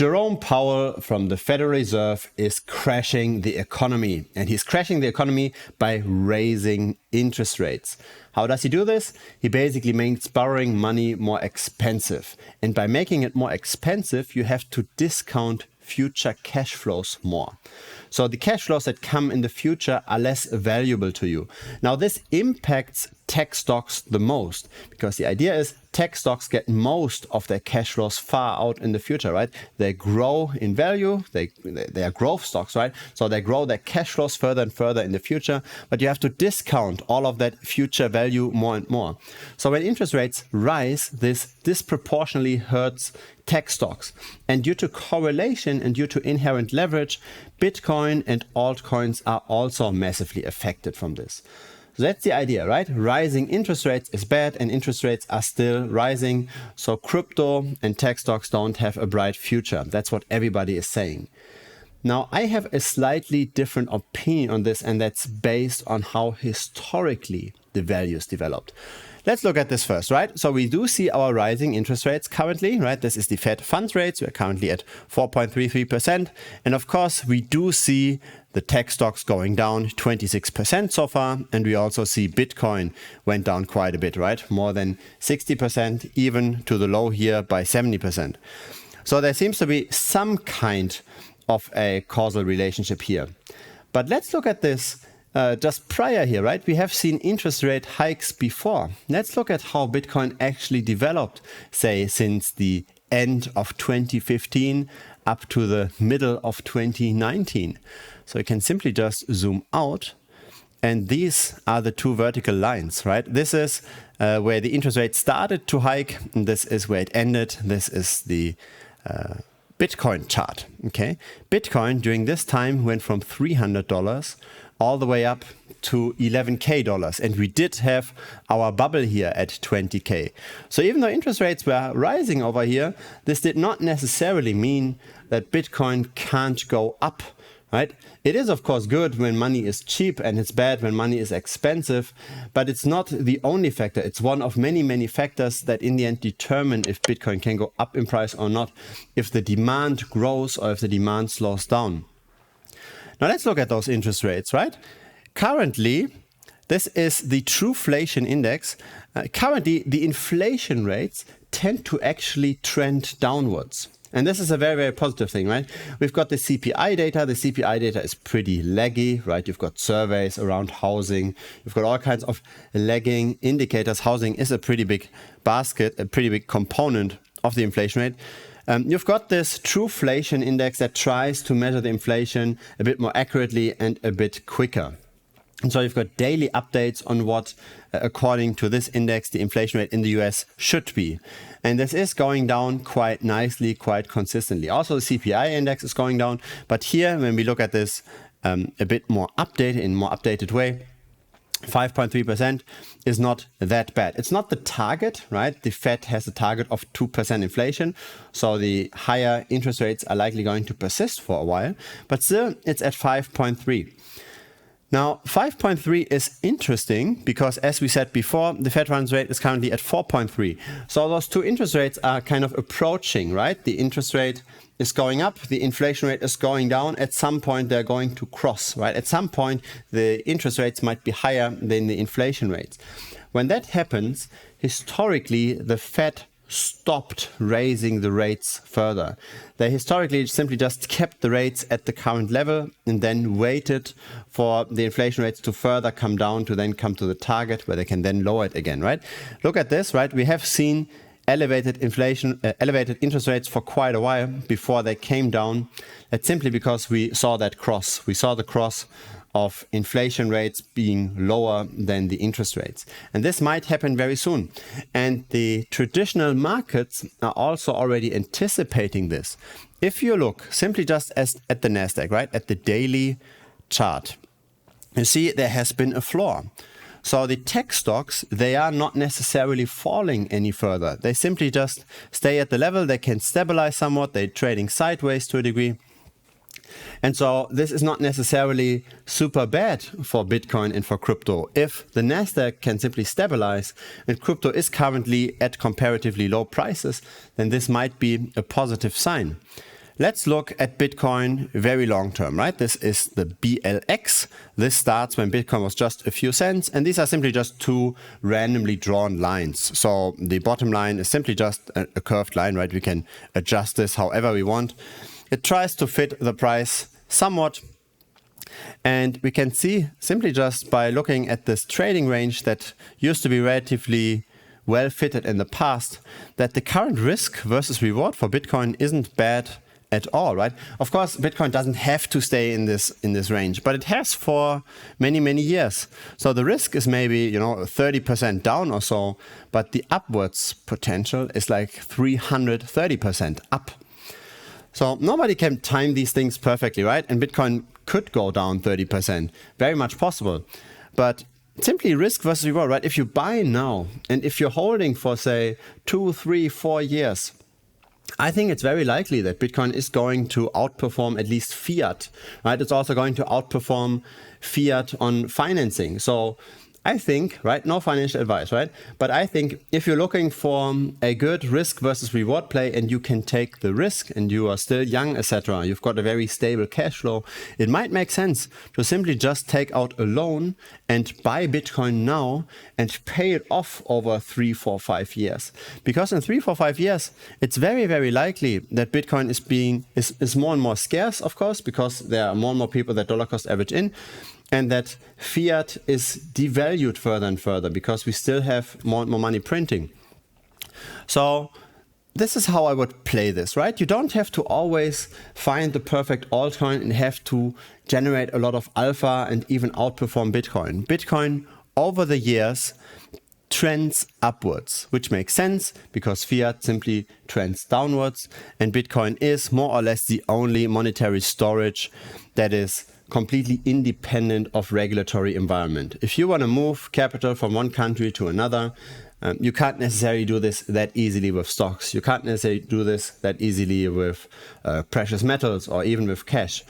Jerome Powell from the Federal Reserve is crashing the economy, and he's crashing the economy by raising interest rates. How does he do this? He basically makes borrowing money more expensive. And by making it more expensive, you have to discount future cash flows more. So the cash flows that come in the future are less valuable to you. Now this impacts tech stocks the most, because the idea is tech stocks get most of their cash flows far out in the future, right? They grow in value, they are growth stocks, right? So they grow their cash flows further and further in the future, but you have to discount all of that future value more and more. So when interest rates rise, this disproportionately hurts tech stocks. And due to correlation and due to inherent leverage, Bitcoin and altcoins are also massively affected from this. So that's the idea, right? Rising interest rates is bad and interest rates are still rising. So crypto and tech stocks don't have a bright future. That's what everybody is saying. Now, I have a slightly different opinion on this, and that's based on how historically the values developed. Let's look at this first, right? So we do see our rising interest rates currently, right? This is the Fed funds rates. We're currently at 4.33%. And of course, we do see the tech stocks going down 26% so far. And we also see Bitcoin went down quite a bit, right? More than 60%, even to the low here by 70%. So there seems to be some kind of a causal relationship here. But let's look at this just prior here, right? We have seen interest rate hikes before. Let's look at how Bitcoin actually developed, say, since the end of 2015 up to the middle of 2019. So you can simply just zoom out, and these are the two vertical lines, right? This is where the interest rate started to hike, and this is where it ended. This is the Bitcoin chart, okay? Bitcoin during this time went from $300 all the way up to $11K. And we did have our bubble here at 20K. So even though interest rates were rising over here, this did not necessarily mean that Bitcoin can't go up, right? It is, of course, good when money is cheap, and it's bad when money is expensive, but it's not the only factor. It's one of many, many factors that in the end determine if Bitcoin can go up in price or not, if the demand grows or if the demand slows down. Now let's look at those interest rates, right? Currently, this is the Trueflation index. Currently, the inflation rates tend to actually trend downwards. And this is a very, very positive thing, right? We've got the CPI data. The CPI data is pretty laggy, right? You've got surveys around housing. You've got all kinds of lagging indicators. Housing is a pretty big basket, a pretty big component of the inflation rate. You've got this Trueflation index that tries to measure the inflation a bit more accurately and a bit quicker. And so you've got daily updates on what, according to this index, the inflation rate in the US should be. And this is going down quite nicely, quite consistently. Also, the CPI index is going down. But here, when we look at this a bit more updated, in a more updated way, 5.3% is not that bad. It's not the target, right? The Fed has a target of 2% inflation. So the higher interest rates are likely going to persist for a while. But still, it's at 5.3. Now, 5.3 is interesting because, as we said before, the Fed funds rate is currently at 4.3. So those two interest rates are kind of approaching, right? The interest rate is going up, the inflation rate is going down. At some point, they're going to cross, right? At some point, the interest rates might be higher than the inflation rates. When that happens, historically, the Fed stopped raising the rates further. They historically simply just kept the rates at the current level and then waited for the inflation rates to further come down to then come to the target where they can then lower it again, right? Look at this, right? We have seen elevated interest rates for quite a while before they came down. That's simply because we saw that cross. We saw the cross of inflation rates being lower than the interest rates. And this might happen very soon. And the traditional markets are also already anticipating this. If you look simply just at the NASDAQ, right, at the daily chart, you see there has been a floor. So the tech stocks, they are not necessarily falling any further. They simply just stay at the level. They can stabilize somewhat. They're trading sideways to a degree. And so this is not necessarily super bad for Bitcoin and for crypto. If the Nasdaq can simply stabilize and crypto is currently at comparatively low prices, then this might be a positive sign. let's look at Bitcoin very long term, right? This is the BLX. This starts when Bitcoin was just a few cents, and these are simply just two randomly drawn lines. So the bottom line is simply just a curved line, right? We can adjust this however we want. It tries to fit the price somewhat. And we can see simply just by looking at this trading range that used to be relatively well fitted in the past, that the current risk versus reward for Bitcoin isn't bad at all, right? Of course, Bitcoin doesn't have to stay in this range, but it has for many, many years. So the risk is maybe, 30% down or so, but the upwards potential is like 330% up. So nobody can time these things perfectly, right? And Bitcoin could go down 30%, very much possible. But simply risk versus reward, right? If you buy now, and if you're holding for, say, 2, 3, 4 years, I think it's very likely that Bitcoin is going to outperform at least fiat, right? It's also going to outperform fiat on financing. So I think, right, no financial advice, right? But I think if you're looking for a good risk versus reward play and you can take the risk and you are still young, etc., you've got a very stable cash flow, it might make sense to simply just take out a loan and buy Bitcoin now and pay it off over 3, 4, 5 years. Because in 3, 4, 5 years, it's very, very likely that Bitcoin is more and more scarce, of course, because there are more and more people that dollar cost average in. And that fiat is devalued further and further because we still have more and more money printing. So this is how I would play this, right? You don't have to always find the perfect altcoin and have to generate a lot of alpha and even outperform Bitcoin. Bitcoin over the years trends upwards, which makes sense because fiat simply trends downwards. And Bitcoin is more or less the only monetary storage that is completely independent of regulatory environment. If you want to move capital from one country to another, you can't necessarily do this that easily with stocks. You can't necessarily do this that easily with precious metals or even with cash.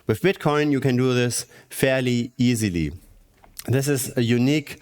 With Bitcoin, you can do this fairly easily. This is a unique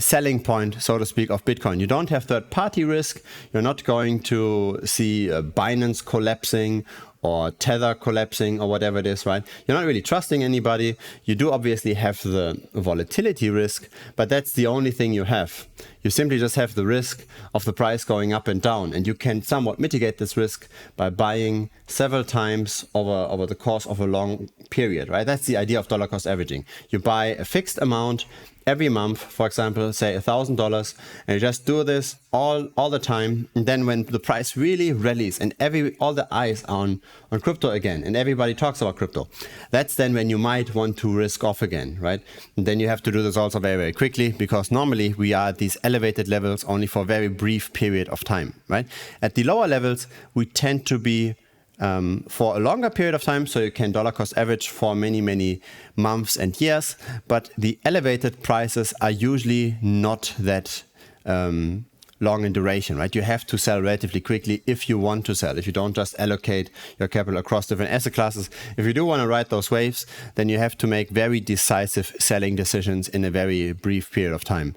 selling point, so to speak, of Bitcoin. You don't have third-party risk. You're not going to see Binance collapsing or Tether collapsing or whatever it is, right? You're not really trusting anybody. You do obviously have the volatility risk, but that's the only thing you have. You simply just have the risk of the price going up and down, and you can somewhat mitigate this risk by buying several times over the course of a long period, right? That's the idea of dollar cost averaging. You buy a fixed amount every month, for example, say $1,000, and you just do this all the time. And then when the price really rallies and all the eyes are on crypto again, and everybody talks about crypto, that's then when you might want to risk off again, right? And then you have to do this also very, very quickly, because normally we are at these elevated levels only for a very brief period of time, right? At the lower levels, we tend to be for a longer period of time, so you can dollar cost average for many, many months and years, but the elevated prices are usually not that long in duration, right? You have to sell relatively quickly if you want to sell, if you don't just allocate your capital across different asset classes. If you do want to ride those waves, then you have to make very decisive selling decisions in a very brief period of time.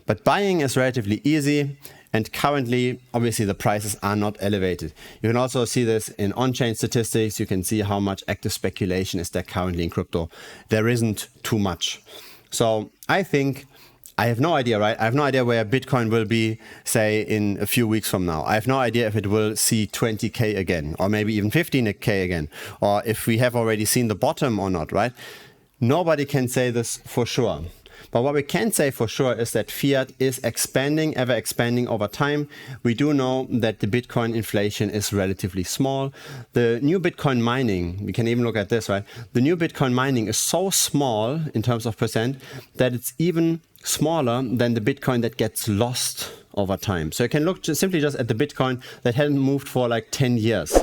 But buying is relatively easy. And currently, obviously, the prices are not elevated. You can also see this in on-chain statistics. You can see how much active speculation is there currently in crypto. There isn't too much. So I think, I have no idea, right? I have no idea where Bitcoin will be, say, in a few weeks from now. I have no idea if it will see 20K again, or maybe even 15K again, or if we have already seen the bottom or not, right? Nobody can say this for sure. But what we can say for sure is that fiat is expanding, ever expanding over time. We do know that the Bitcoin inflation is relatively small. The new Bitcoin mining, we can even look at this, right? The new Bitcoin mining is so small in terms of percent that it's even smaller than the Bitcoin that gets lost over time. So you can look simply just at the Bitcoin that hasn't moved for like 10 years.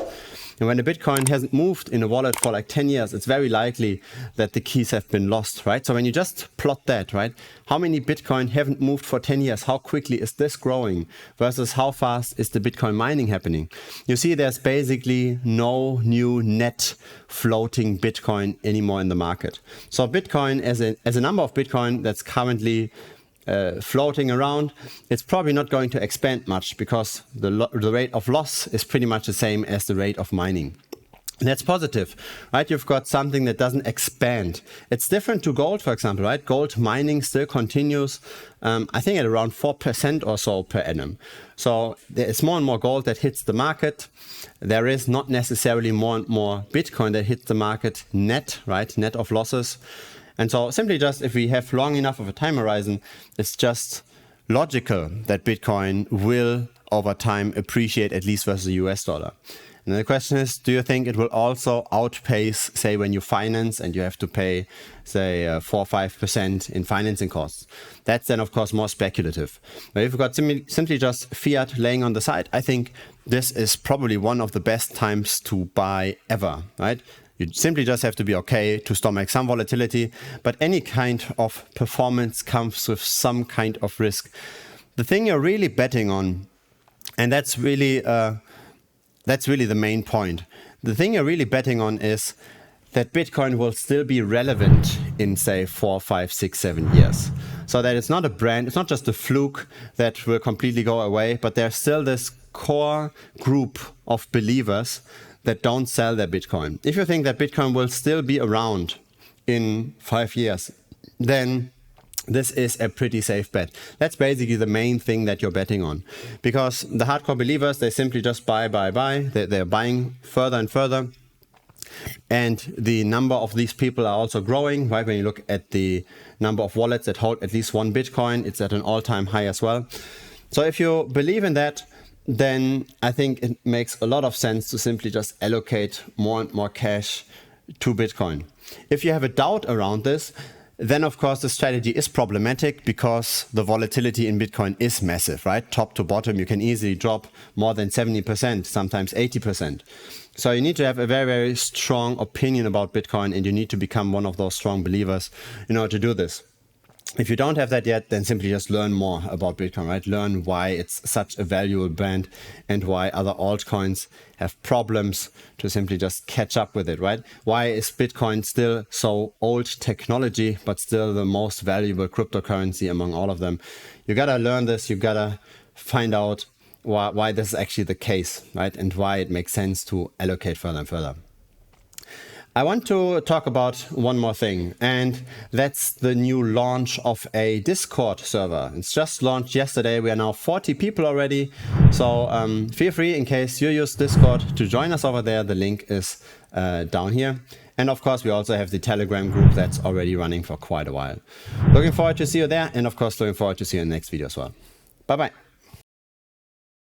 And when the Bitcoin hasn't moved in a wallet for like 10 years, it's very likely that the keys have been lost, right? So when you just plot that, right? How many Bitcoin haven't moved for 10 years? How quickly is this growing versus how fast is the Bitcoin mining happening? You see there's basically no new net floating Bitcoin anymore in the market. So Bitcoin as a number of Bitcoin that's currently floating around, it's probably not going to expand much because the rate of loss is pretty much the same as the rate of mining. That's positive, right? You've got something that doesn't expand. It's different to gold, for example, right? Gold mining still continues, I think at around 4% or so per annum. So there is more and more gold that hits the market. There is not necessarily more and more Bitcoin that hits the market net, right? Net of losses. And so simply just if we have long enough of a time horizon, it's just logical that Bitcoin will over time appreciate at least versus the US dollar. And the question is, do you think it will also outpace, say, when you finance and you have to pay, say, 4 or 5% in financing costs? That's then, of course, more speculative. But if you've got simply just fiat laying on the side, I think this is probably one of the best times to buy ever, right? You simply just have to be okay to stomach some volatility, but any kind of performance comes with some kind of risk. The thing you're really betting on, and that's really the main point. The thing you're really betting on is that Bitcoin will still be relevant in, say, 4, 5, 6, 7 years. So that it's not a brand, it's not just a fluke that will completely go away, but there's still this core group of believers that don't sell their Bitcoin. If you think that Bitcoin will still be around in 5 years, then this is a pretty safe bet. That's basically the main thing that you're betting on. Because the hardcore believers, they simply just buy. They're buying further and further. And the number of these people are also growing, right? When you look at the number of wallets that hold at least one Bitcoin, it's at an all-time high as well. So if you believe in that, then I think it makes a lot of sense to simply just allocate more and more cash to Bitcoin. If you have a doubt around this, then of course the strategy is problematic because the volatility in Bitcoin is massive, right? Top to bottom, you can easily drop more than 70%, sometimes 80%. So you need to have a very, very strong opinion about Bitcoin, and you need to become one of those strong believers in order to do this. If you don't have that yet, then simply just learn more about Bitcoin, right? Learn why it's such a valuable brand and why other altcoins have problems to simply just catch up with it, right? Why is Bitcoin still so old technology, but still the most valuable cryptocurrency among all of them? You gotta learn this, you gotta find out why this is actually the case, right? And why it makes sense to allocate further and further. I want to talk about one more thing, and that's the new launch of a Discord server. It's just launched yesterday. We are now 40 people already. So feel free, in case you use Discord, to join us over there. The link is down here. And of course, we also have the Telegram group that's already running for quite a while. Looking forward to see you there. And of course, looking forward to see you in the next video as well. Bye-bye.